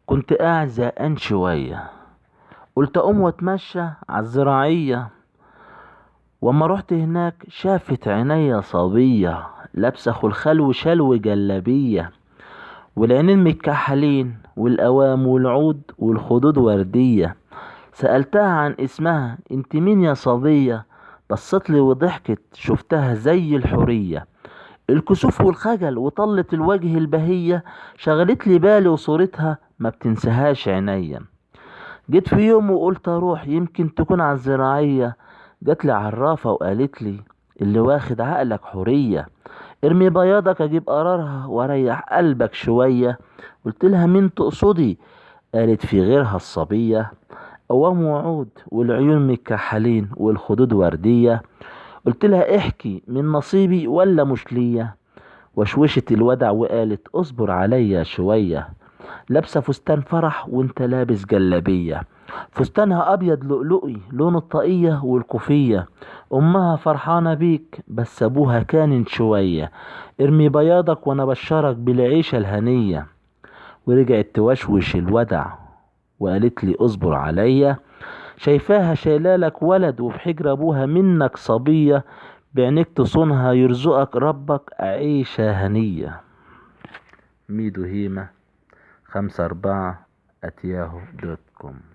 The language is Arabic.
كنت قاعد زهقان شوية، قلت اقوم واتمشى عالزراعية. واما رحت هناك شافت عينيا صبية لابسة خلخال وشلو جلابية، والعينين متكحلين والقوام والعود والخدود وردية. سألتها عن اسمها، انت مين يا صبية؟ بصتلي وضحكت، شفتها زي الحورية. الكسوف والخجل وطلة الوجه البهية شغلت لي بالي، وصورتها ما بتنساهاش عينيا. جيت في يوم وقلت اروح يمكن تكون على الزراعية. جات لي عرافة وقالت لي اللي واخد عقلك حورية، ارمي بياضك اجيب قرارها واريح قلبك شوية. قلت لها مين تقصدي؟ قالت في غيرها الصبية، قوام وعود والعيون متكحلين والخدود وردية. قلت لها احكي من نصيبي ولا مش ليا؟ وشوشت الودع وقالت اصبر عليا شوية، لابسة فستان فرح وانت لابس جلابية. فستانها ابيض لؤلؤي لون الطاقية والكوفية. امها فرحانة بيك بس ابوها كان شوية، ارمي بياضك وانا بشرك بالعيشة الهنية. ورجعت توشوش الودع وقالت لي اصبر عليا، شايفاها شايلالك ولد وفي حجر ابوها منك صبية، بعينيك تصونها يرزقك ربك عيشة هنية. ميدو هيمة 54 @yahoo.com.